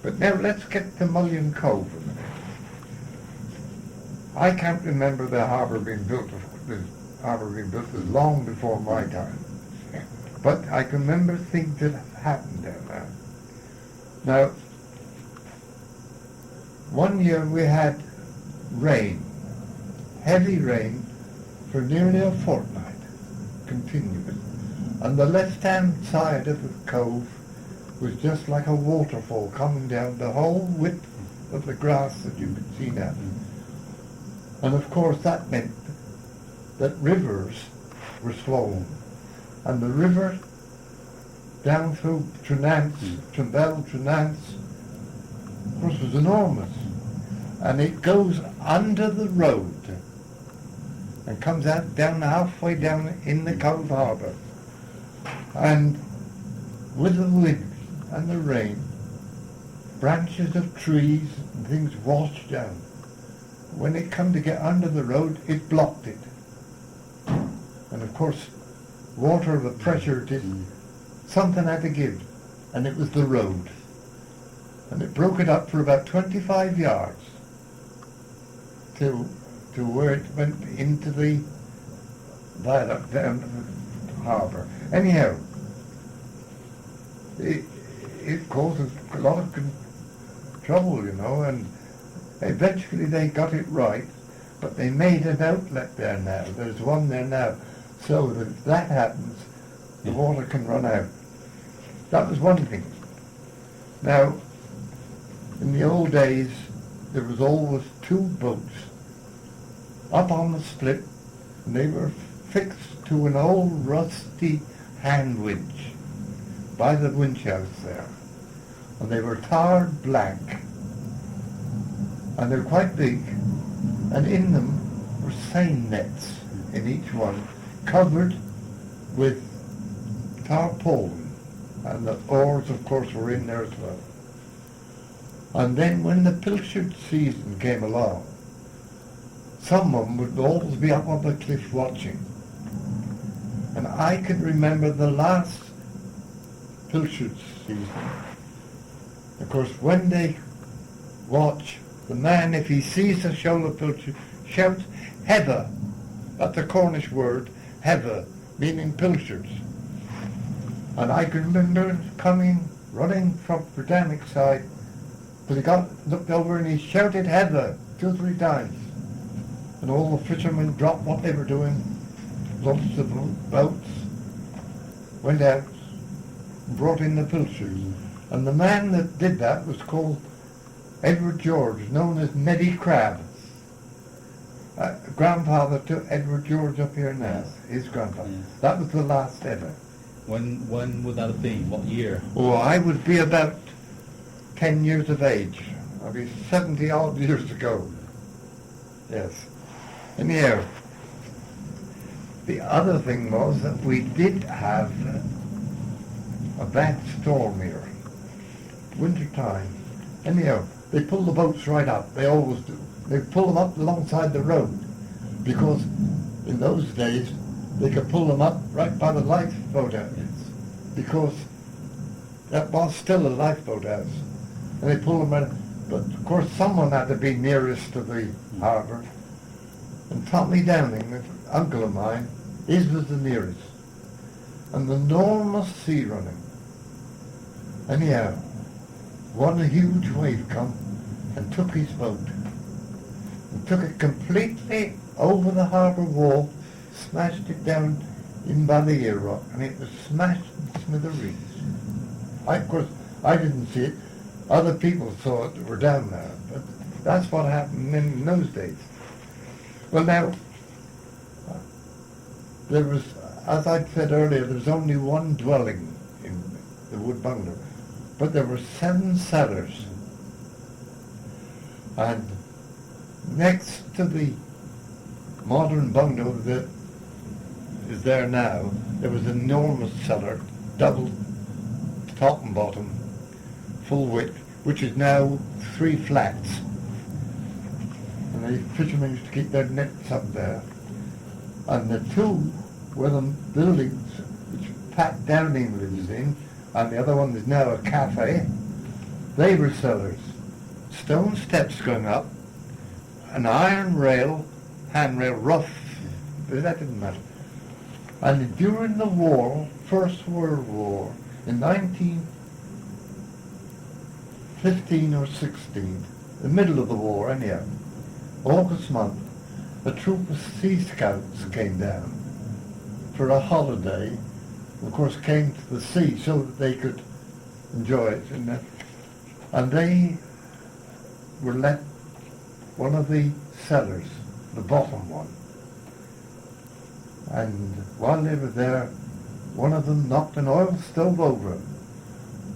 But now let's get to Mullion Cove a minute. I can't remember the harbour being built. The harbour being built was long before my time. But I can remember things that have happened there now. Now, one year we had rain, heavy rain, for nearly a fortnight, continuous. And the left-hand side of the cove was just like a waterfall coming down the whole width of the grass that you could see now. And of course that meant that rivers were swollen. And the river down through Tramell, Trunance, of course, was enormous. And it goes under the road and comes out down halfway down in the Cove Harbour. And with the wind and the rain, branches of trees and things washed down. When it come to get under the road, it blocked it. And of course, water, the pressure, something had to give, and it was the road. And it broke it up for about 25 yards to where it went into the viaduct down to the harbour. Anyhow, it causes a lot of trouble, you know, and eventually they got it right, but they made an outlet there now. There's one there now. So that if that happens, the water can run out. That was one thing. Now, in the old days, there was always two boats up on the slip, and they were fixed to an old rusty hand winch by the winch house there. And they were tarred black, and they're quite big, and in them were seine nets in each one, covered with tarpaulin, and the oars, of course, were in there as well. And then when the pilchard season came along, someone would always be up on the cliff watching. And I can remember the last pilchard season. Of course, when they watch, the man, if he sees a shoal of pilchard, shouts, "Heather." That's a Cornish word, heather, meaning pilchards. And I can remember running from Britannic side, but he looked over and he shouted "Heather" 2 or 3 times. And all the fishermen dropped what they were doing. Lots of boats went out and brought in the pilchards. And the man that did that was called Edward George, known as Neddy Crab. Grandfather to Edward George up here now, his grandfather. Yeah. That was the last ever. When would that have been? What year? Oh, I would be about 10 years of age. I'd be 70 odd years ago. Yes. Anyhow, the other thing was that we did have a bad storm here. Winter time. Anyhow, they pull the boats right up. They always do. They pull them up alongside the road, because in those days they could pull them up right by the lifeboat house, because that was still a lifeboat house. And they pull them out, but of course someone had to be nearest to the harbour. And Tommy Downing, an uncle of mine, his was the nearest. And the enormous sea running. Anyhow, one huge wave come and took his boat. And took it completely over the harbour wall, smashed it down in by the Ear Rock, and it was smashed in smithereens. Of course, I didn't see it. Other people saw it that were down there, but that's what happened in those days. Well, now, there was, as I said earlier, there was only one dwelling in the wood bungalow, but there were 7 cellars. And next to the modern bungalow that is there now, there was an enormous cellar, double top and bottom, full width, which is now 3 flats. And the fishermen used to keep their nets up there. And the 2 were the buildings which Pat Downing lives in, and the other one is now a cafe. They were cellars. Stone steps going up, an iron rail, handrail, rough, but that didn't matter. And during the war, First World War, in 1915 or 16, the middle of the war anyhow, August month, a troop of Sea Scouts came down for a holiday. Of course, came to the sea so that they could enjoy it. And they were left one of the cellars, the bottom one. And while they were there, one of them knocked an oil stove over him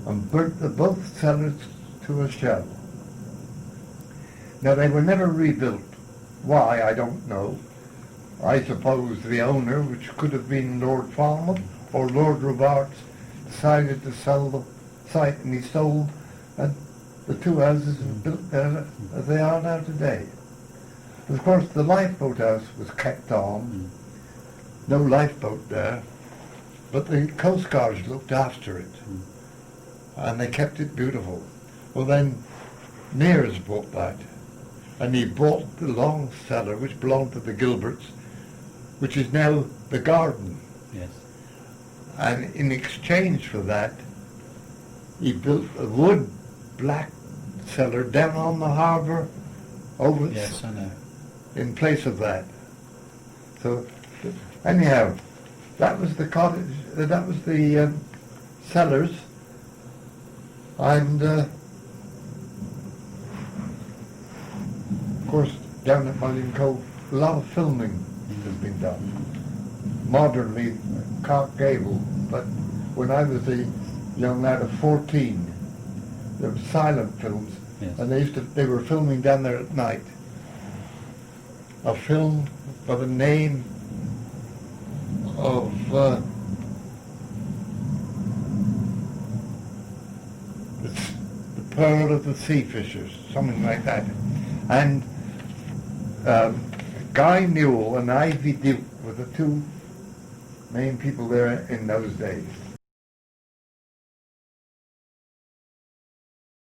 and burnt the both cellars to a shell. Now, they were never rebuilt. Why, I don't know. I suppose the owner, which could have been Lord Falmouth or Lord Robarts, decided to sell the site, and he sold, and the two houses are built there as they are now today. Of course, the lifeboat house was kept on. No lifeboat there, but the Coast Guards looked after it, and they kept it beautiful. Well, then Mears bought that, and he bought the long cellar, which belonged to the Gilberts, which is now the garden. Yes. And in exchange for that, he built a wood black cellar down on the harbour over Yes, I know. in place of that. So anyhow, that was the cottage, that was the cellars, and of course down at Mullion Cove, a lot of filming has been done. Modernly, Cock Gable, but when I was a young lad of 14, there were silent films, Yes. and they were filming down there at night. A film by the name of the Pearl of the Sea Fishers, something like that. And Guy Newell and Ivy Duke were the two main people there in those days.